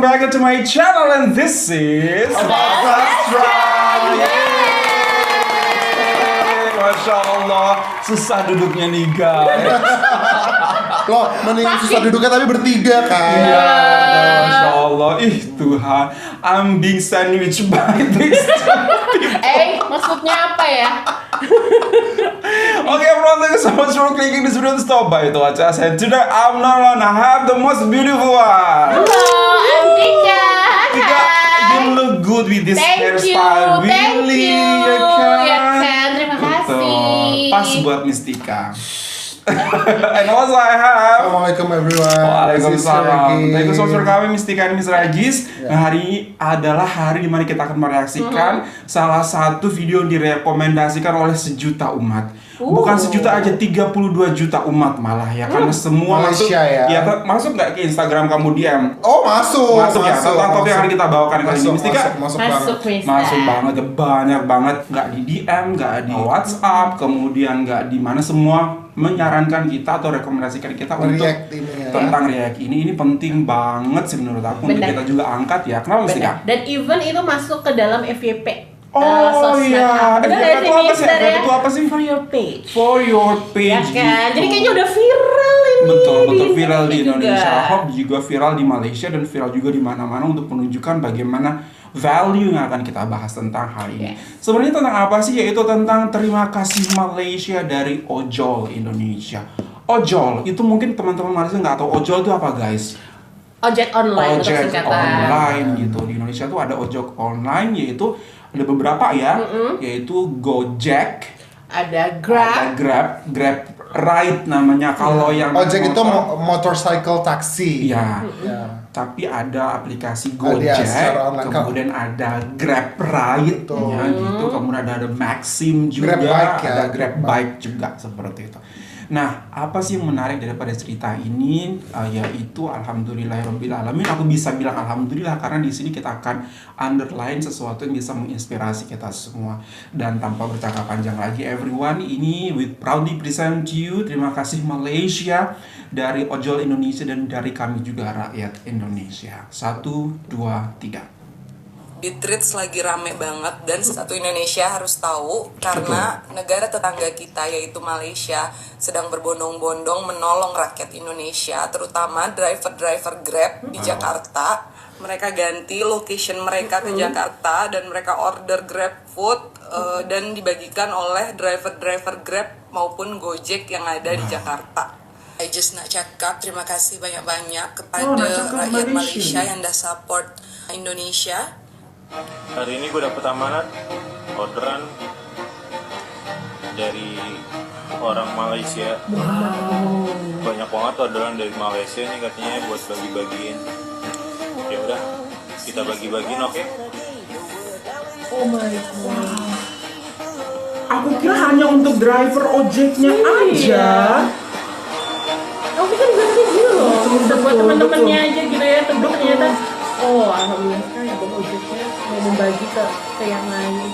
welcome back to my channel and this is Masya Allah, susah duduknya nih guys. Loh, mendingan susah duduknya tapi bertiga kan. Iya, Masya Allah, ih Tuhan, I'm being sandwiched by this people. Maksudnya apa ya? Okay everyone, thank you so much for clicking this video to stop by to watch us. And today I'm not alone, I have the most beautiful one. Halo, I'm Tika. Tika, you look good with this hairstyle. Really, Ya kan, terima kasih. Pas buat Miss Tika. And also I have Assalamualaikum everyone. Waalaikumsalam. Thank you so much for coming Miss Tika and Miss Regis. Nah, hari ini adalah hari dimana kita akan mereaksikan salah satu video yang direkomendasikan oleh sejuta umat. Bukan sejuta aja, 32 juta umat malah ya. Karena semua Malaysia masuk. ya. Masuk nggak ke Instagram kamu DM? Oh, masuk. Masuk ya. Topik yang akan kita bawakan kali ini Miss Tika. Masuk Miss. Masuk banget, banyak banget. Nggak di DM, nggak di WhatsApp, kemudian nggak di mana, semua menyarankan kita atau rekomendasikan kita untuk tentang React ini penting banget sih menurut aku. Untuk kita juga angkat ya. Kenapa Miss Tika? Dan even itu masuk ke dalam FYP. Oh iya, FYP itu apa sih? FYP itu apa sih? For your page. For your page. Ya kan? gitu. Jadi kayaknya udah viral ini. Betul viral di Indonesia. Juga. Hope juga viral di Malaysia dan viral juga di mana-mana untuk menunjukkan bagaimana value yang akan kita bahas tentang hari ini. Sebenarnya tentang apa sih? Yaitu tentang terima kasih Malaysia dari ojol Indonesia. Ojol itu mungkin teman-teman Malaysia nggak tahu ojol itu apa guys? Ojek online untuk Ojek singkatan. online gitu. Di Indonesia tuh ada ojek online, yaitu ada beberapa ya, yaitu Gojek, Ada ada Grab. Grab Ride namanya. Kalau yang Ojek itu motor, motorcycle taxi. ya. Ya. Tapi ada aplikasi Ada Gojek, secara online. kemudian ada Grab Ride, ya gitu. Kemudian ada Maxim juga, Grab Bike ya, ada Grab Grab Bike juga seperti itu. Nah, apa sih yang menarik daripada cerita ini? Yaitu alhamdulillahirabbil alamin. Aku bisa bilang alhamdulillah karena di sini kita akan underline sesuatu yang bisa menginspirasi kita semua. Dan tanpa bercakap panjang lagi, everyone, ini with proudly present to you. Terima kasih Malaysia dari Ojol Indonesia dan dari kami juga rakyat Indonesia. 1, 2, 3. Treats lagi rame banget dan satu Indonesia harus tahu karena negara tetangga kita yaitu Malaysia sedang berbondong-bondong menolong rakyat Indonesia, terutama driver-driver Grab di Jakarta. Mereka ganti location mereka ke Jakarta dan mereka order Grab food dan dibagikan oleh driver-driver Grab maupun Gojek yang ada di Jakarta. I just nak cakap terima kasih banyak-banyak kepada rakyat Malaysia yang dah support Indonesia. Hari ini gue dapet amanat orderan dari orang Malaysia. Banyak banget orderan dari Malaysia nih katanya buat bagi-bagiin. Ya udah, kita bagi-bagiin, oke? Oh my god. Aku kira hanya untuk driver ojeknya aja. Aku kan berarti gitu loh. Bisa buat betul, teman-temannya aja gitu ya. Tapi ternyata alhamdulillah sekali Bang Ojeknya mau membagi ke yang lain.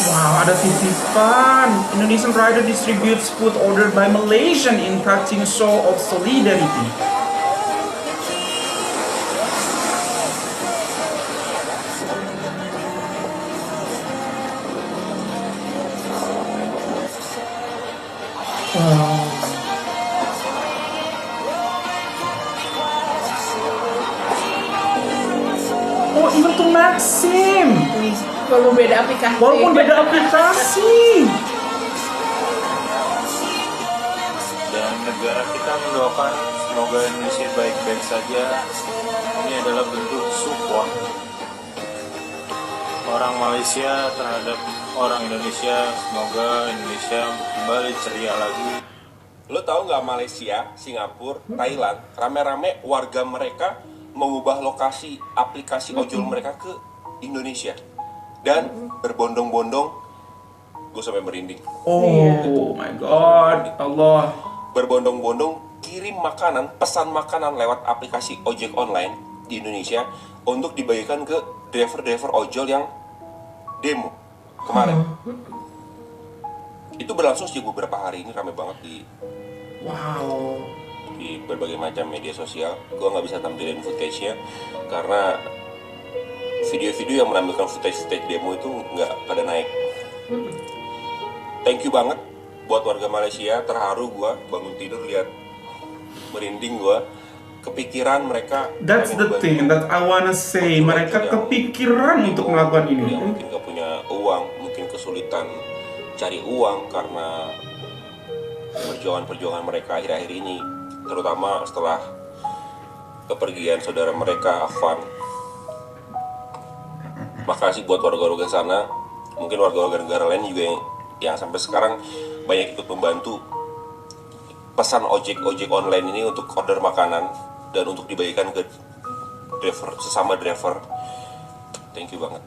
Wow, ada titipan. Indonesian rider distributes food ordered by Malaysian in touching show of solidarity. Oh, even to Maxim. Walaupun beda aplikasi. Walaupun beda aplikasi. Dan negara kita mendoakan semoga Indonesia baik-baik saja. Ini adalah bentuk support orang Malaysia terhadap orang Indonesia. Semoga Indonesia kembali ceria lagi. Lo tahu nggak Malaysia, Singapura, Thailand, rame-rame warga mereka mengubah lokasi aplikasi ojol mereka ke Indonesia dan berbondong-bondong, gue sampai merinding. Oh my god, Allah. Berbondong-bondong kirim makanan, pesan makanan lewat aplikasi ojek online di Indonesia untuk dibagikan ke driver-driver ojol yang demo kemarin. Itu berlangsung sejak beberapa hari ini, ramai banget Wow. di berbagai macam media sosial. Gue nggak bisa tampilin footage-nya karena video-video yang menampilkan footage demo itu nggak pada naik. Thank you banget buat warga Malaysia, terharu gue bangun tidur lihat, merinding gue, kepikiran mereka. That's pengen the bantu thing that I wanna say. Mereka kepikiran untuk melakukan ini. yang mungkin gak punya uang, mungkin kesulitan cari uang karena perjuangan mereka akhir-akhir ini, terutama setelah kepergian saudara mereka Afan. Makasih buat warga-warga sana, mungkin warga-warga negara lain juga yang sampai sekarang banyak ikut membantu pesan ojek online ini untuk order makanan dan untuk dibagikan ke sesama driver. Thank you banget,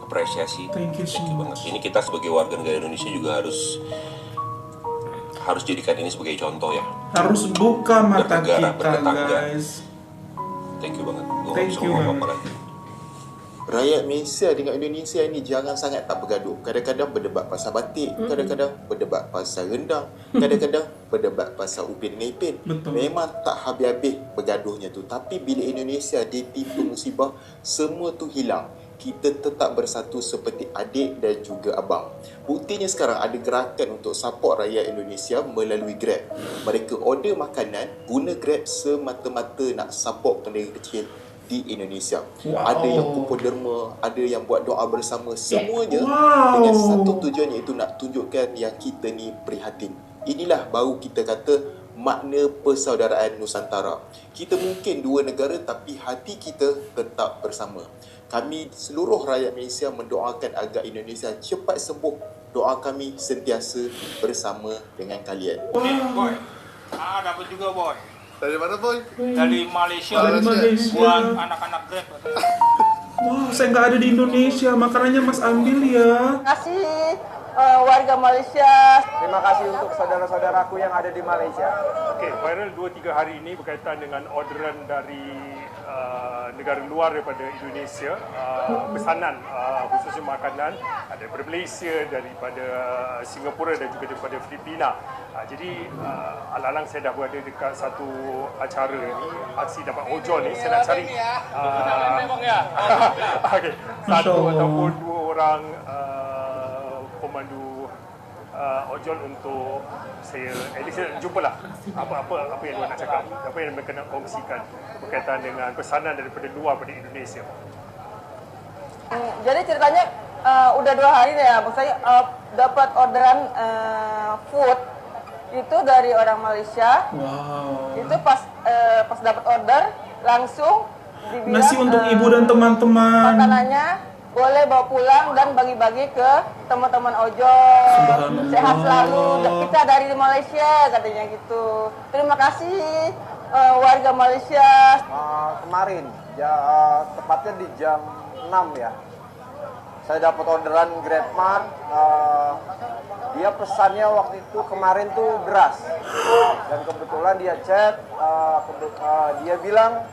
apresiasi. Thank you so banget. Ini kita sebagai warga negara Indonesia juga harus jadikan ini sebagai contoh ya. Harus buka mata Bernegara, kita, bertetangga. guys. Thank you banget. Gua Thank nggak bisa you ngomong banget. apa lagi. Rakyat Malaysia dengan Indonesia ini jangan sangat tak bergaduh. Kadang-kadang berdebat pasal batik, kadang-kadang berdebat pasal rendang, kadang-kadang berdebat pasal Upin dengan Ipin. Betul. Memang tak habis-habis bergaduhnya tu. Tapi bila Indonesia ditimpa musibah, semua tu hilang. Kita tetap bersatu seperti adik dan juga abang. Buktinya sekarang ada gerakan untuk support rakyat Indonesia melalui Grab. Mereka order makanan guna Grab semata-mata nak support penduduk kecil di Indonesia. Wow. Ada yang kumpul derma, ada yang buat doa bersama, semuanya Wow. dengan satu tujuan, iaitu nak tunjukkan yang kita ni prihatin. Inilah baru kita kata makna persaudaraan Nusantara. Kita mungkin dua negara tapi hati kita tetap bersama. Kami seluruh rakyat Malaysia mendoakan agar Indonesia cepat sembuh. Doa kami sentiasa bersama dengan kalian. Boy, dapat juga boy. Dari mana boy? Dari Malaysia. Dari Malaysia. Buat anak-anak Grab. Wah, saya nggak ada di Indonesia, makanannya Mas ambil ya. Terima kasih warga Malaysia. Terima kasih untuk saudara-saudaraku yang ada di Malaysia. Okey, viral 2-3 hari ini berkaitan dengan orderan dari negara luar daripada Indonesia, pesanan khususnya makanan daripada Malaysia, daripada Singapura dan juga daripada Filipina. Jadi alang-alang saya dah berada dekat satu acara ni, aksi dapat ojol ni, saya nak cari okey, satu ataupun dua orang pemandu ojol untuk saya jumpalah apa yang dia nak cakap, apa yang mereka nak kongsikan berkaitan dengan pesanan daripada luar pada Indonesia. Jadi ceritanya udah 2 hari ya, saya dapat orderan food itu dari orang Malaysia. Wow. Itu pas dapat order langsung dibilang Nasi untuk ibu dan teman-teman. makanannya boleh bawa pulang dan bagi-bagi ke teman-teman ojol. Subhanallah. Sehat selalu, kita dari Malaysia katanya gitu. Terima kasih warga Malaysia. Kemarin, tepatnya di jam 6 ya, saya dapat orderan GrabMart. Dia pesannya waktu itu kemarin tuh beras, dan kebetulan dia chat, dia bilang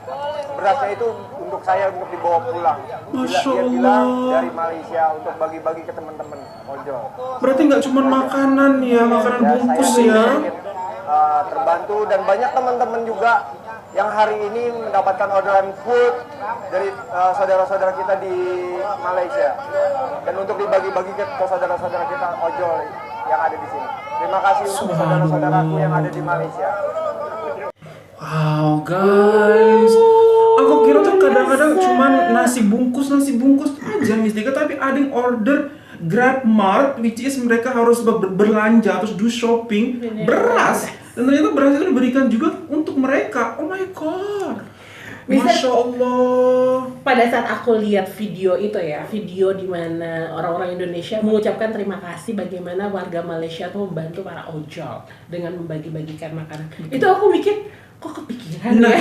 berasnya itu untuk saya untuk dibawa pulang. Dia bilang dari Malaysia untuk bagi-bagi ke teman-teman ojol. Berarti nggak cuma makanan ya, makanan bungkus saya ya. sedikit, terbantu, dan banyak teman-teman juga yang hari ini mendapatkan orderan food dari saudara-saudara kita di Malaysia, dan untuk dibagi-bagi ke saudara-saudara kita ojol yang ada di sini. Terima kasih untuk saudara-saudaraku yang ada di Malaysia. Wow guys, aku kira tuh kadang-kadang cuman nasi bungkus aja mistika, tapi ada yang order GrabMart, which is mereka harus berbelanja terus do shopping beras, dan ternyata beras itu diberikan juga untuk mereka. Oh my god, Masya Allah. Pada saat aku lihat video itu ya, video di mana orang-orang Indonesia mengucapkan terima kasih bagaimana warga Malaysia tuh membantu para ojol dengan membagi-bagikan makanan. Itu aku mikir, kok kepikiran ya?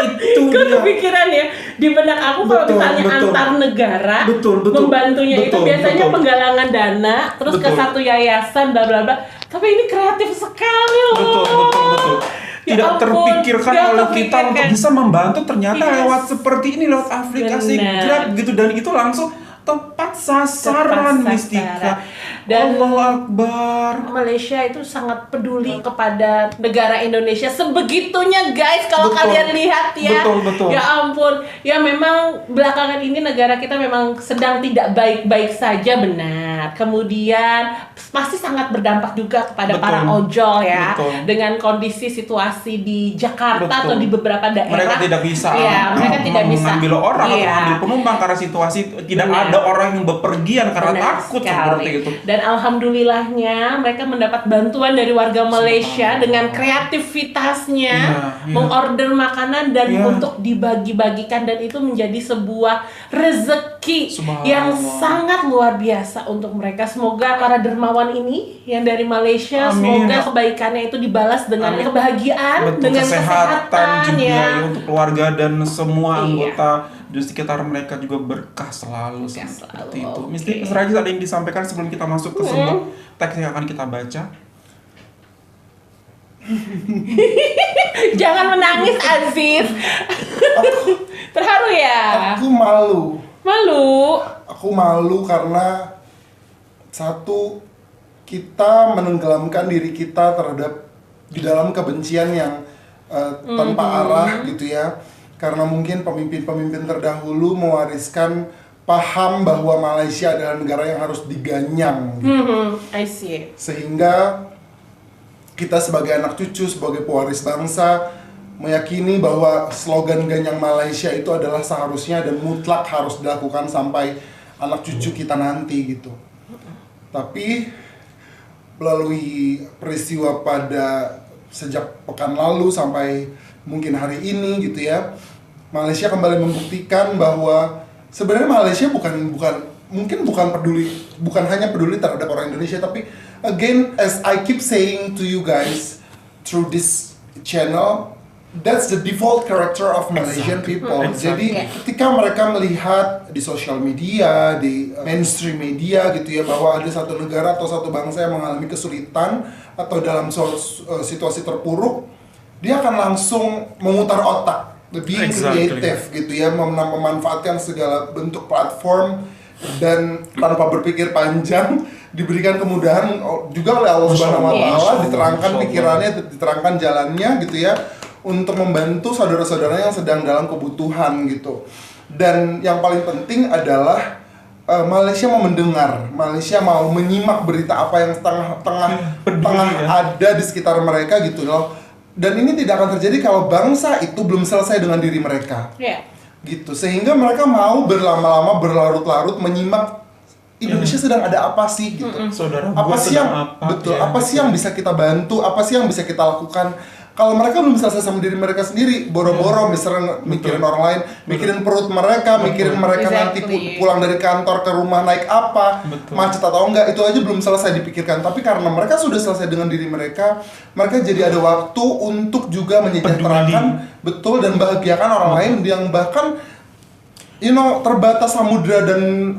Itu Kok dia. kepikiran ya? Di benak aku kalau misalnya antar negara membantunya itu biasanya penggalangan dana, terus ke satu yayasan, bla bla bla. Tapi ini kreatif sekali loh. Betul. Ya Tidak ampun, terpikirkan tidak oleh kita terpikirkan. untuk bisa membantu, ternyata Yes. lewat seperti ini, lewat aplikasi Benar. Grab gitu, dan itu langsung tepat sasaran Mistika. Dan Allahu Akbar. Malaysia itu sangat peduli kepada negara Indonesia sebegitunya guys, kalau Betul. kalian lihat ya. Betul. Ya ampun, ya memang belakangan ini negara kita memang sedang tidak baik-baik saja, benar. Kemudian pasti sangat berdampak juga kepada Betul. para ojol ya. Betul. Dengan kondisi situasi di Jakarta Betul. atau di beberapa daerah. Mereka tidak bisa mereka tidak bisa mengambil orang atau Iya. mengambil penumpang karena situasi tidak Benar. ada orang yang bepergian karena Benar takut sekali. seperti itu. Dan alhamdulillahnya mereka mendapat bantuan dari warga Malaysia dengan kreativitasnya Iya. mengorder makanan dan Iya. untuk dibagi-bagikan, dan itu menjadi sebuah rezeki Subhanallah. yang sangat luar biasa untuk mereka. Semoga para dermawan ini yang dari Malaysia, Amin. semoga kebaikannya itu dibalas dengan Amin. kebahagiaan, Betul, dengan kesehatan juga ya. ya untuk keluarga dan semua Iya. anggota di sekitar mereka juga berkah selalu Berkah seperti selalu, itu. oke. Mesti Rajis ada yang disampaikan sebelum kita masuk ke sebuah teks yang akan kita baca? Jangan menangis Aziz. Terharu ya? Aku malu. Malu. Aku malu karena satu, kita menenggelamkan diri kita terhadap di dalam kebencian yang tanpa arah gitu ya. Karena mungkin pemimpin-pemimpin terdahulu mewariskan paham bahwa Malaysia adalah negara yang harus diganyang gitu. I see. Sehingga kita sebagai anak cucu, sebagai pewaris bangsa meyakini bahwa slogan ganyang Malaysia itu adalah seharusnya dan mutlak harus dilakukan sampai anak cucu kita nanti gitu. Tapi melalui peristiwa pada sejak pekan lalu sampai mungkin hari ini gitu ya, Malaysia kembali membuktikan bahwa sebenarnya Malaysia bukan hanya peduli terhadap orang Indonesia, tapi again, as I keep saying to you guys through this channel, that's the default character of Malaysian people. Jadi ketika mereka melihat di sosial media, di mainstream media gitu ya, bahwa ada satu negara atau satu bangsa yang mengalami kesulitan atau dalam situasi terpuruk, dia akan langsung memutar otak, lebih kreatif gitu ya, memanfaatkan segala bentuk platform dan tanpa berpikir panjang diberikan kemudahan juga oleh Allah Subhanahu wa taala, diterangkan pikirannya, diterangkan jalannya gitu ya, untuk membantu saudara-saudaranya yang sedang dalam kebutuhan gitu. Dan yang paling penting adalah Malaysia mau mendengar, Malaysia mau menyimak berita apa yang tengah ada di sekitar mereka gitu loh. Dan ini tidak akan terjadi kalau bangsa itu belum selesai dengan diri mereka. Gitu. Sehingga mereka mau berlama-lama, berlarut-larut menyimak Indonesia sedang ada apa sih gitu. Saudara Apa sih yang apa sih yang bisa kita bantu, apa sih yang bisa kita lakukan. Kalau mereka belum selesai sama diri mereka sendiri, boro-boro misalnya mikirin orang lain, mikirin perut mereka, mikirin mereka nanti pulang dari kantor ke rumah naik apa, macet atau enggak, itu aja belum selesai dipikirkan. Tapi karena mereka sudah selesai dengan diri mereka, mereka jadi ada waktu untuk juga menyejahterakan betul dan bahagiakan orang lain yang bahkan terbatas samudra dan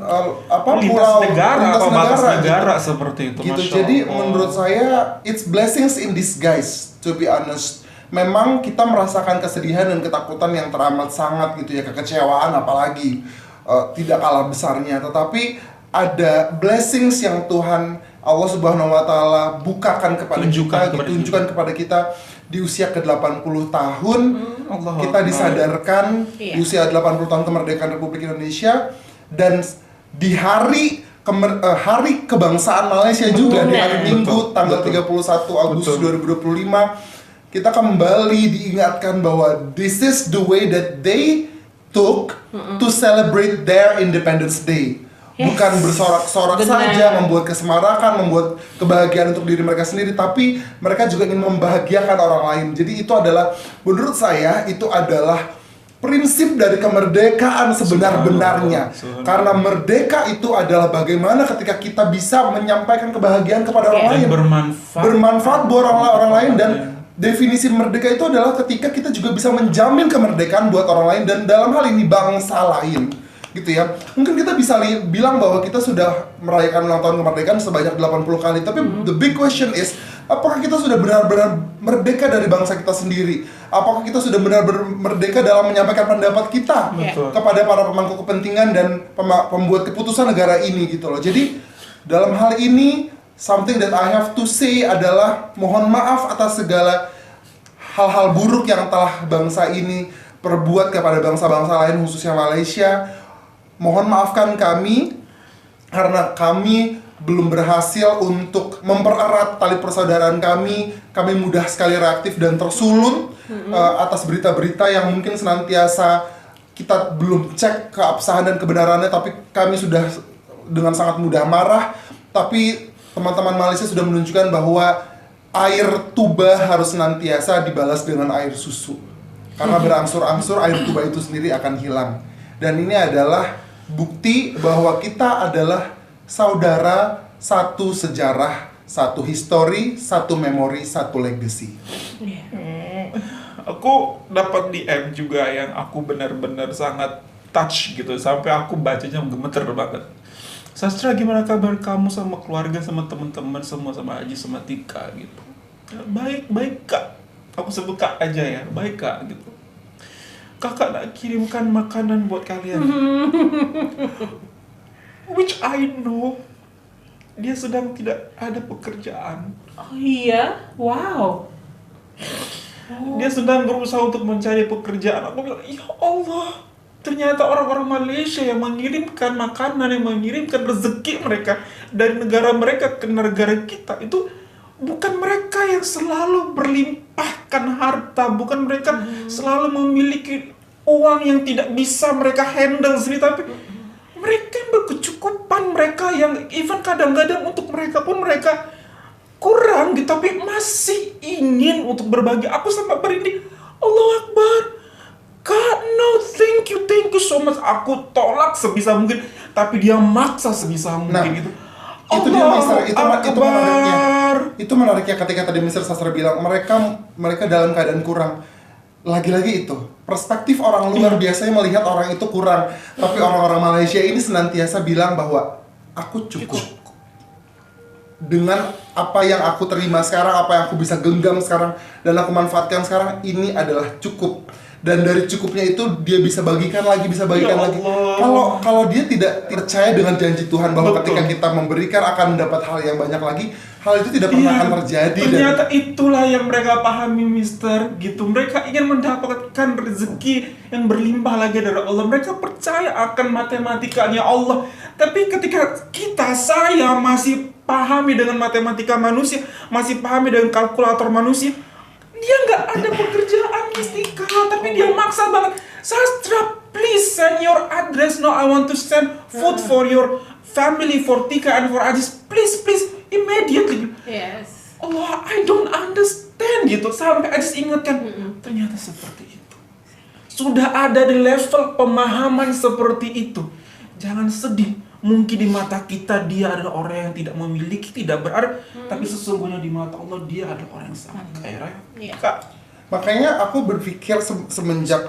pulau lintas negara gitu. Seperti itu. Gitu. Jadi menurut saya it's blessings in disguise, to be honest. Memang kita merasakan kesedihan dan ketakutan yang teramat sangat gitu ya, kekecewaan apalagi tidak kalah besarnya, tetapi ada blessings yang Tuhan Allah Subhanahu wa taala bukakan kepada kita, tunjukkan kepada kita di usia ke-80 tahun. Kita disadarkan di usia 80 tahun kemerdekaan Republik Indonesia, dan di hari kebangsaan Malaysia juga di hari Minggu tanggal 31 Agustus 2025, kita kembali diingatkan bahwa this is the way that they took to celebrate their Independence Day. Bukan bersorak-sorak saja, membuat kesemarakan, membuat kebahagiaan untuk diri mereka sendiri, tapi mereka juga ingin membahagiakan orang lain. Jadi itu adalah, menurut saya, itu adalah prinsip dari kemerdekaan sebenar-benarnya. Karena merdeka itu adalah bagaimana ketika kita bisa menyampaikan kebahagiaan kepada orang lain, bermanfaat buat orang lain. Dan definisi merdeka itu adalah ketika kita juga bisa menjamin kemerdekaan buat orang lain, dan dalam hal ini bangsa lain gitu ya. Mungkin kita bisa bilang bahwa kita sudah merayakan ulang tahun kemerdekaan sebanyak 80 kali, tapi the big question is, Apakah kita sudah benar-benar merdeka dari bangsa kita sendiri? Apakah kita sudah benar-benar merdeka dalam menyampaikan pendapat kita Betul. kepada para pemangku kepentingan dan pembuat keputusan negara ini gitu loh. Jadi dalam hal ini something that I have to say adalah mohon maaf atas segala hal-hal buruk yang telah bangsa ini perbuat kepada bangsa-bangsa lain khususnya Malaysia. Mohon maafkan kami karena kami belum berhasil untuk mempererat tali persaudaraan kami. Kami mudah sekali reaktif dan tersulun atas berita-berita yang mungkin senantiasa kita belum cek keabsahan dan kebenarannya, tapi kami sudah dengan sangat mudah marah. Tapi teman-teman Malaysia sudah menunjukkan bahwa air tuba harus senantiasa dibalas dengan air susu. Karena berangsur-angsur air tuba itu sendiri akan hilang. Dan ini adalah bukti bahwa kita adalah saudara, satu sejarah, satu histori, satu memori, satu legacy. Aku dapat DM juga yang aku benar-benar sangat touch gitu, sampai aku bacanya gemeter banget. Sastra, gimana kabar kamu sama keluarga, sama teman-teman semua, sama Aji, sama Tika gitu. Baik, baik kak. Aku sebut kak aja ya, baik kak gitu. Kakak nak kirimkan makanan buat kalian. Which I know dia sedang tidak ada pekerjaan. Oh iya, wow. Dia sedang berusaha untuk mencari pekerjaan. Aku bilang, ya Allah, ternyata orang-orang Malaysia yang mengirimkan makanan, yang mengirimkan rezeki mereka dari negara mereka ke negara kita, itu bukan mereka yang selalu berlimpahkan harta, bukan mereka selalu memiliki uang yang tidak bisa mereka handle sendiri, tapi mereka yang berkecukupan, mereka yang even kadang-kadang untuk mereka pun mereka kurang gitu, tapi masih ingin untuk berbagi. Aku sampai berinding, Allahu Akbar, Kak, no, thank you so much. Aku tolak sebisa mungkin, tapi dia maksa sebisa mungkin gitu. Itu dia Mister, itu menariknya. Itu menariknya ketika tadi Mister Sastra bilang mereka dalam keadaan kurang. Lagi-lagi itu perspektif orang luar biasanya melihat orang itu kurang, tapi orang-orang Malaysia ini senantiasa bilang bahwa aku cukup dengan apa yang aku terima sekarang, apa yang aku bisa genggam sekarang dan aku manfaatkan sekarang, ini adalah cukup. Dan dari cukupnya itu dia bisa bagikan lagi. Kalau dia tidak percaya dengan janji Tuhan bahwa ketika kita memberikan akan mendapat hal yang banyak lagi, hal itu tidak pernah akan terjadi. Ternyata itulah yang mereka pahami, Mister, gitu. Mereka ingin mendapatkan rezeki yang berlimpah lagi dari Allah. Mereka percaya akan matematikanya Allah. Tapi ketika saya masih pahami dengan matematika manusia, masih pahami dengan kalkulator manusia, dia nggak ada pekerjaan, Mistika, tapi dia maksa banget. Sastra, please send your address now. I want to send food for your family, for Tika and for Ajis. Please, immediately. Yes. Allah, I don't understand gitu. Sampai Ajis ingatkan, ternyata seperti itu. Sudah ada di level pemahaman seperti itu. Jangan sedih. Mungkin di mata kita dia adalah orang yang tidak memiliki, tidak berada, tapi sesungguhnya di mata Allah dia adalah orang yang sangat kaya. Kak, makanya aku berpikir semenjak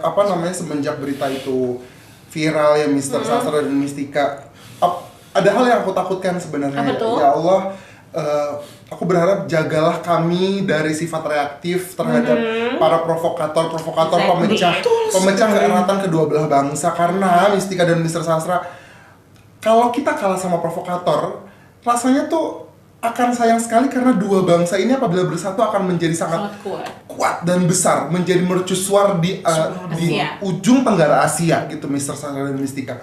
berita itu viral ya, Mister Sastra dan Mistika, ada hal yang aku takutkan sebenarnya. Ya Allah, aku berharap jagalah kami dari sifat reaktif terhadap para provokator pemecah keeratan kedua belah bangsa. Karena Mistika dan Mister Sastra, kalau kita kalah sama provokator, rasanya tuh akan sayang sekali karena dua bangsa ini apabila bersatu akan menjadi sangat kuat dan besar, menjadi mercusuar di ujung tenggara Asia gitu, Mister Sastra dan Mistika.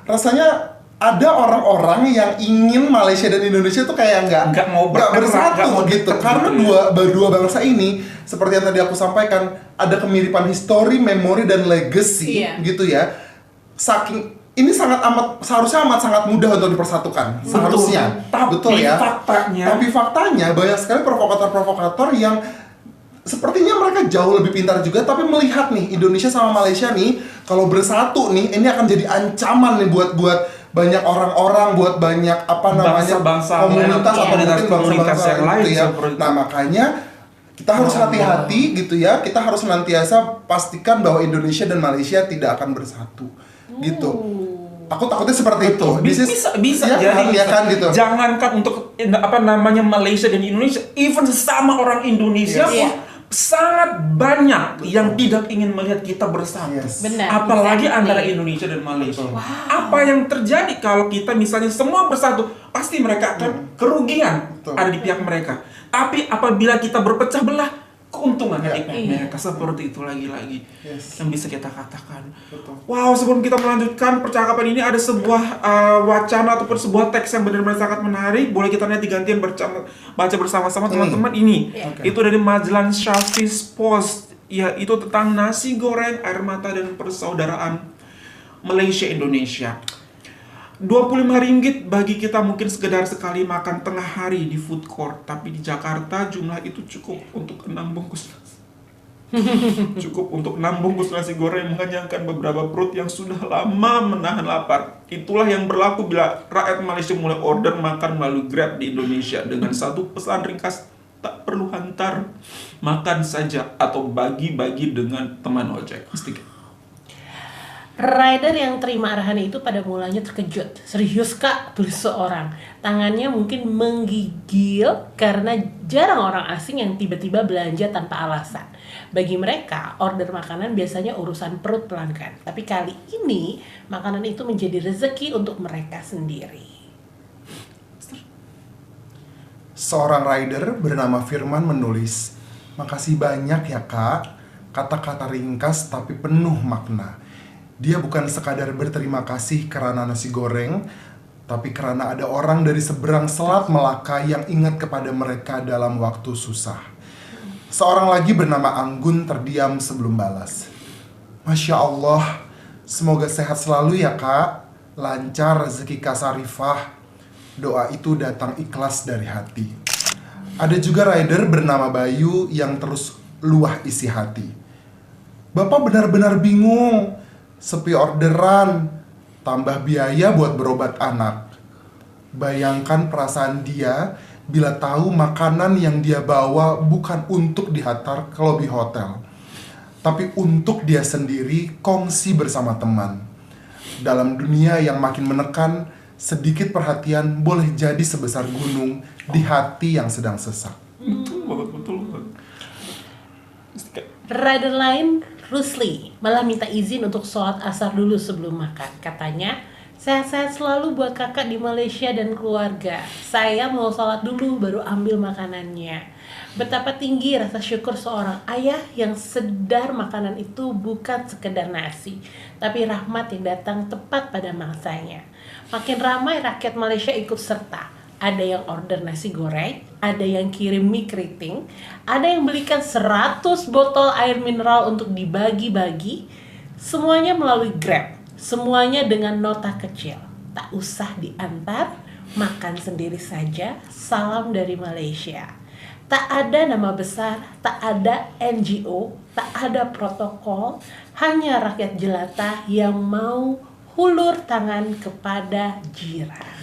Rasanya ada orang-orang yang ingin Malaysia dan Indonesia tuh kayak nggak bersatu gitu, karena dua bangsa ini seperti yang tadi aku sampaikan ada kemiripan histori, memori dan legacy gitu ya. Ini seharusnya sangat mudah untuk dipersatukan. Seharusnya. Betul ya. Tapi faktanya banyak sekali provokator-provokator yang sepertinya mereka jauh lebih pintar juga, tapi melihat nih Indonesia sama Malaysia nih kalau bersatu nih ini akan jadi ancaman nih buat banyak orang-orang, buat banyak bangsa-bangsa komunitas atau mungkin bangsa-bangsa yang lain gitu ya. Nah, makanya kita harus hati-hati gitu ya. Kita harus senantiasa pastikan bahwa Indonesia dan Malaysia tidak akan bersatu gitu. Aku takutnya seperti itu. Bisa ya, jadi ya kan gitu. Jangankan untuk Malaysia dan Indonesia, even sesama orang Indonesia pun sangat banyak yang tidak ingin melihat kita bersatu. Benar, Apalagi antara Indonesia dan Malaysia. Apa yang terjadi kalau kita misalnya semua bersatu, pasti mereka akan kerugian ada di pihak mereka. Tapi apabila kita berpecah belah, keuntungan dari mereka. Seperti itu lagi-lagi yang bisa kita katakan. Wow, sebelum kita melanjutkan percakapan ini, ada sebuah wacana ataupun sebuah teks yang benar-benar sangat menarik. Boleh kita nanti gantian baca bersama-sama teman-teman. Ini itu dari Majalah Shafis Post, yaitu tentang nasi goreng, air mata dan persaudaraan Malaysia Indonesia. 25 ringgit bagi kita mungkin sekedar sekali makan tengah hari di food court, tapi di Jakarta jumlah itu cukup untuk 6 bungkus. Cukup untuk 6 bungkus nasi goreng mengenyangkan beberapa perut yang sudah lama menahan lapar. Itulah yang berlaku bila rakyat Malaysia mulai order makan melalui Grab di Indonesia dengan satu pesan ringkas, tak perlu hantar, makan saja atau bagi-bagi dengan teman ojek. Rider yang terima arahan itu pada mulanya terkejut. Serius kak, tulis seorang. Tangannya mungkin menggigil karena jarang orang asing yang tiba-tiba belanja tanpa alasan. Bagi mereka, order makanan biasanya urusan perut pelanggan. Tapi kali ini, makanan itu menjadi rezeki untuk mereka sendiri. Seorang rider bernama Firman menulis, "Makasih banyak ya kak, kata-kata ringkas tapi penuh makna. Dia bukan sekadar berterima kasih karena nasi goreng, tapi karena ada orang dari seberang Selat Melaka yang ingat kepada mereka dalam waktu susah." Seorang lagi bernama Anggun terdiam sebelum balas. "Masya Allah, semoga sehat selalu ya kak, lancar rezeki Kak Sarifah. Doa itu datang ikhlas dari hati." Ada juga rider bernama Bayu yang terus luah isi hati. "Bapak benar-benar bingung. Sepi orderan, tambah biaya buat berobat anak." Bayangkan perasaan dia bila tahu makanan yang dia bawa bukan untuk dihantar ke lobi hotel, tapi untuk dia sendiri kongsi bersama teman. Dalam dunia yang makin menekan, sedikit perhatian boleh jadi sebesar gunung di hati yang sedang sesak. Betul. Rider lain, Rusli, malah minta izin untuk sholat asar dulu sebelum makan. Katanya, sehat-sehat selalu buat kakak di Malaysia dan keluarga. Saya mau sholat dulu baru ambil makanannya. Betapa tinggi rasa syukur seorang ayah yang sadar makanan itu bukan sekedar nasi, tapi rahmat yang datang tepat pada masanya. Makin ramai rakyat Malaysia ikut serta. Ada yang order nasi goreng, ada yang kirim mie keriting, ada yang belikan 100 botol air mineral untuk dibagi-bagi. Semuanya melalui Grab, semuanya dengan nota kecil. Tak usah diantar, makan sendiri saja, salam dari Malaysia. Tak ada nama besar, tak ada NGO, tak ada protokol, hanya rakyat jelata yang mau hulur tangan kepada jiran.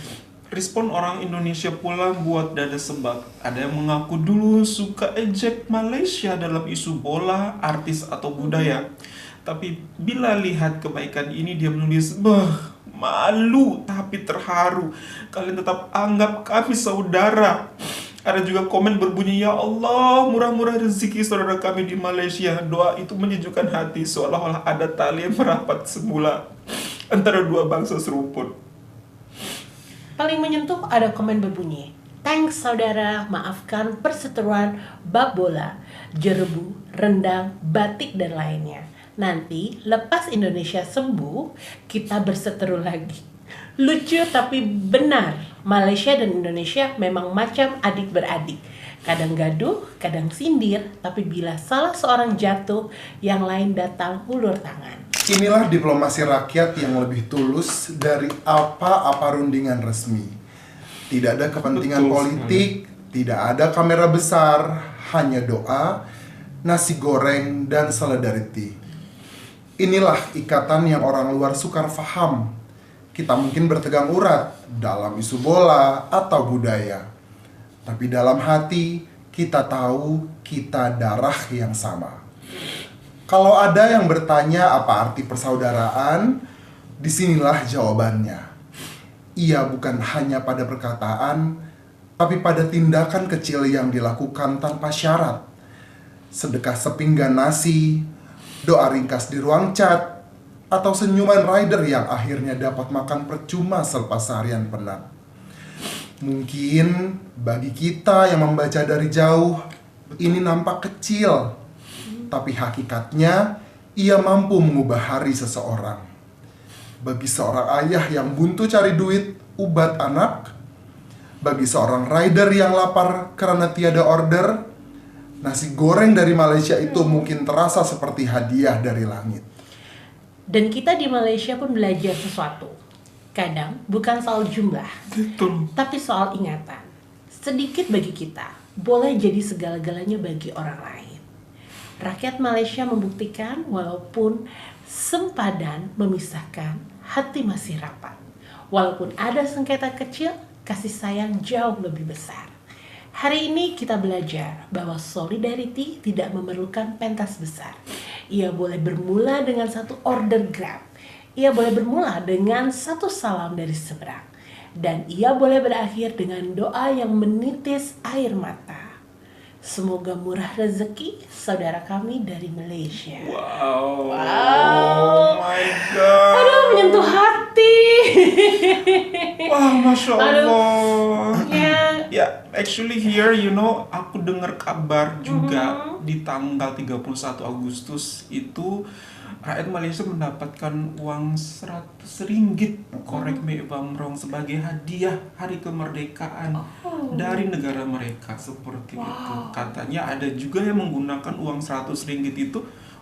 Respon orang Indonesia pula buat dada sebab. Ada yang mengaku dulu suka ejek Malaysia dalam isu bola, artis atau budaya. Tapi bila lihat kebaikan ini, dia menulis, malu tapi terharu. Kalian tetap anggap kami saudara. Ada juga komen berbunyi, ya Allah, murah-murah rezeki saudara kami di Malaysia. Doa itu menyejukkan hati, seolah-olah ada tali yang merapat semula antara dua bangsa seruput. Paling menyentuh ada komen berbunyi, thanks saudara, maafkan perseteruan bab bola, jerebu, rendang, batik dan lainnya. Nanti lepas Indonesia sembuh, kita berseteru lagi. Lucu tapi benar, Malaysia dan Indonesia memang macam adik beradik. Kadang gaduh, kadang sindir, tapi bila salah seorang jatuh, yang lain datang hulur tangan. Inilah diplomasi rakyat yang lebih tulus dari apa-apa rundingan resmi. Tidak ada kepentingan politik, tidak ada kamera besar, hanya doa, nasi goreng, dan solidarity. Inilah ikatan yang orang luar sukar faham. Kita mungkin bertegang urat dalam isu bola atau budaya. Tapi dalam hati, kita tahu kita darah yang sama. Kalau ada yang bertanya apa arti persaudaraan, Disinilah jawabannya. Ia bukan hanya pada perkataan, tapi pada tindakan kecil yang dilakukan tanpa syarat. Sedekah sepinggan nasi, doa ringkas di ruang chat, atau senyuman rider yang akhirnya dapat makan percuma selepas seharian penat. Mungkin bagi kita yang membaca dari jauh, ini nampak kecil, tapi hakikatnya ia mampu mengubah hari seseorang. Bagi seorang ayah yang buntu cari duit ubat anak, bagi seorang rider yang lapar karena tiada order, nasi goreng dari Malaysia itu mungkin terasa seperti hadiah dari langit. Dan kita di Malaysia pun belajar sesuatu. Kadang bukan soal jumlah, tapi soal ingatan. Sedikit bagi kita, boleh jadi segala-galanya bagi orang lain. Rakyat Malaysia membuktikan walaupun sempadan memisahkan, hati masih rapat. Walaupun ada sengketa kecil, kasih sayang jauh lebih besar. Hari ini kita belajar bahwa solidarity tidak memerlukan pentas besar. Ia boleh bermula dengan satu order Grab. Ia boleh bermula dengan satu salam dari seberang. Dan ia boleh berakhir dengan doa yang menitis air mata. Semoga murah rezeki saudara kami dari Malaysia. Wow. Wow. Oh my god. Aduh, menyentuh hati. Wah, Masya Allah. Ya, actually here, aku dengar kabar juga di tanggal 31 Agustus itu rakyat Malaysia mendapatkan uang 100 ringgit, correct me if I'm wrong, sebagai hadiah hari kemerdekaan dari negara mereka, seperti itu. Katanya ada juga yang menggunakan uang 100 ringgit itu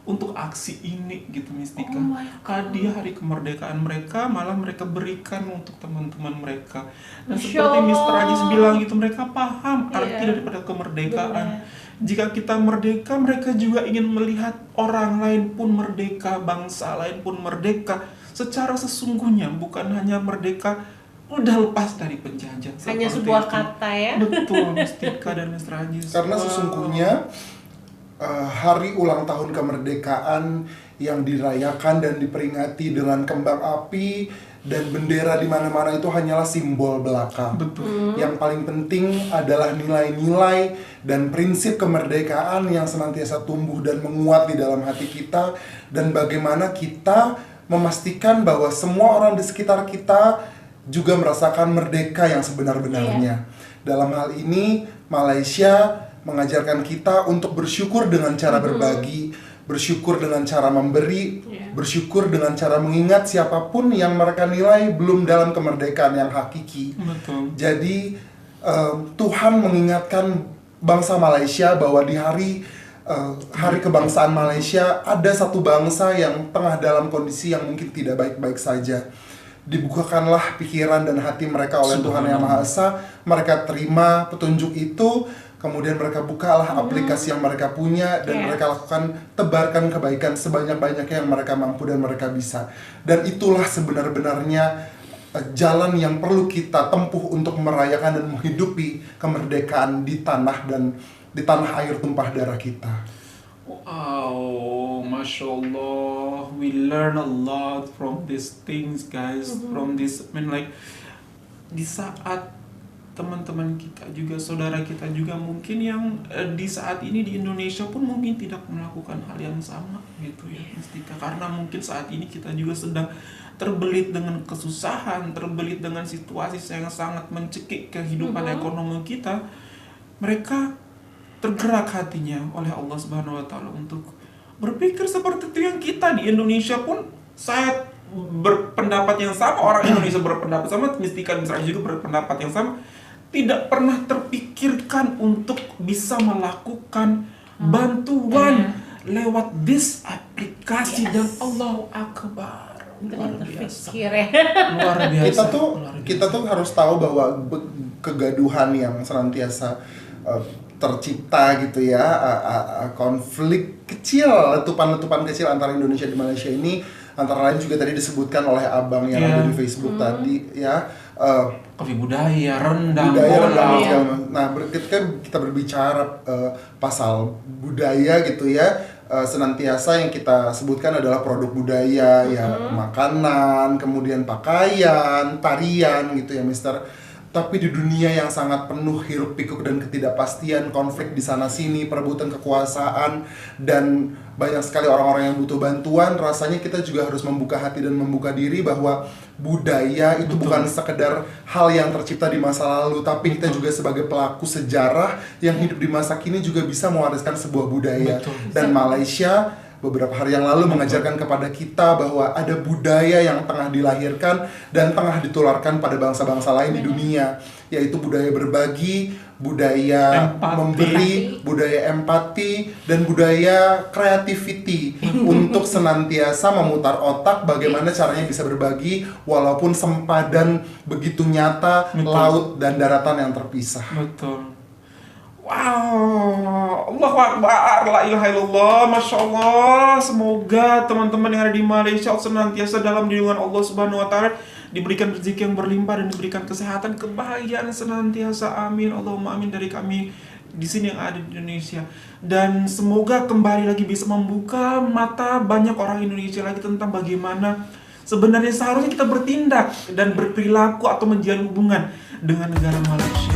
untuk aksi ini gitu, Mistika. Hadiah hari kemerdekaan mereka malah mereka berikan untuk teman-teman mereka. Dan seperti Mr. Ajis bilang gitu, mereka paham arti daripada kemerdekaan. Jika kita merdeka, mereka juga ingin melihat orang lain pun merdeka, bangsa lain pun merdeka secara sesungguhnya, bukan hanya merdeka udah lepas dari penjajah. Hanya sebuah kata ya. Betul, Mistika dan Mr. Ajis. Karena sesungguhnya hari ulang tahun kemerdekaan yang dirayakan dan diperingati dengan kembang api dan bendera di mana-mana itu hanyalah simbol belaka. Betul. Yang paling penting adalah nilai-nilai dan prinsip kemerdekaan yang senantiasa tumbuh dan menguat di dalam hati kita, dan bagaimana kita memastikan bahwa semua orang di sekitar kita juga merasakan merdeka yang sebenar-benarnya. Dalam hal ini Malaysia mengajarkan kita untuk bersyukur dengan cara berbagi, bersyukur dengan cara memberi, bersyukur dengan cara mengingat siapapun yang mereka nilai belum dalam kemerdekaan yang hakiki. Betul. Jadi Tuhan mengingatkan bangsa Malaysia bahwa di hari kebangsaan Malaysia ada satu bangsa yang tengah dalam kondisi yang mungkin tidak baik-baik saja. Dibukakanlah pikiran dan hati mereka oleh Tuhan Yang Maha Esa. Mereka terima petunjuk itu, kemudian mereka bukalah aplikasi yang mereka punya, dan mereka lakukan, tebarkan kebaikan sebanyak-banyaknya yang mereka mampu dan mereka bisa. Dan itulah sebenar-benarnya jalan yang perlu kita tempuh untuk merayakan dan menghidupi kemerdekaan di tanah dan di tanah air tumpah darah kita. Wow, Masya Allah, we learn a lot from these things, guys. From this, di saat teman-teman kita juga, saudara kita juga mungkin yang di saat ini di Indonesia pun mungkin tidak melakukan hal yang sama gitu ya, Mistika. Karena mungkin saat ini kita juga sedang terbelit dengan kesusahan, terbelit dengan situasi yang sangat mencekik kehidupan ekonomi kita. Mereka tergerak hatinya oleh Allah Subhanahu wa Ta'ala untuk berpikir seperti itu. Yang kita di Indonesia pun, saya berpendapat yang sama, orang Indonesia berpendapat sama, Mistika misalnya juga berpendapat yang sama, tidak pernah terpikirkan untuk bisa melakukan bantuan lewat this aplikasi. Dan Allahu Akbar, luar biasa. Luar biasa. Kita tuh harus tahu bahwa kegaduhan yang senantiasa tercipta gitu ya, konflik kecil, letupan-letupan kecil antara Indonesia dan Malaysia ini, antara lain juga tadi disebutkan oleh abang yang ada di Facebook tadi ya, kopi budaya, rendang. Nah, ketika kita berbicara pasal budaya gitu ya, senantiasa yang kita sebutkan adalah produk budaya, ya makanan, kemudian pakaian, tarian gitu ya Mister. Tapi di dunia yang sangat penuh hiruk pikuk dan ketidakpastian, konflik di sana sini, perebutan kekuasaan, dan banyak sekali orang-orang yang butuh bantuan, rasanya kita juga harus membuka hati dan membuka diri bahwa budaya itu bukan sekedar hal yang tercipta di masa lalu, tapi kita juga sebagai pelaku sejarah yang hidup di masa kini juga bisa mewariskan sebuah budaya. Dan Malaysia beberapa hari yang lalu mengajarkan kepada kita bahwa ada budaya yang tengah dilahirkan dan tengah ditularkan pada bangsa-bangsa lain di dunia, yaitu budaya berbagi, budaya memberi, budaya empati, dan budaya creativity untuk senantiasa memutar otak bagaimana caranya bisa berbagi walaupun sempadan begitu nyata laut dan daratan yang terpisah. Betul. Wow, Allahu Akbar, la ilaha illallah, Masya Allah. Semoga teman-teman yang ada di Malaysia senantiasa dalam lindungan Allah Subhanahu Wa Taala, diberikan rezeki yang berlimpah dan diberikan kesehatan, kebahagiaan senantiasa. Amin, Allahumma amin dari kami di sini yang ada di Indonesia. Dan semoga kembali lagi bisa membuka mata banyak orang Indonesia lagi tentang bagaimana sebenarnya seharusnya kita bertindak dan berperilaku atau menjalin hubungan dengan negara Malaysia.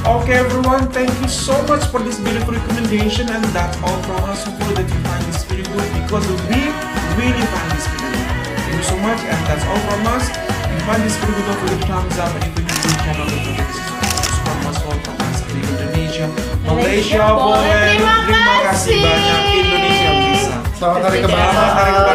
Okay everyone, thank you so much for this beautiful recommendation, and that's all from us. Hopefully that you find this video good, because we really find this video good. Thank you so much, and that's all from us. If you find this video good, don't forget to thumbs up, and if you new channel, don't forget to subscribe. From us all from us di Indonesia, Malaysia boleh. Terima kasih banyak, Indonesia bisa. Selamat hari Selamat hari kebangsaan.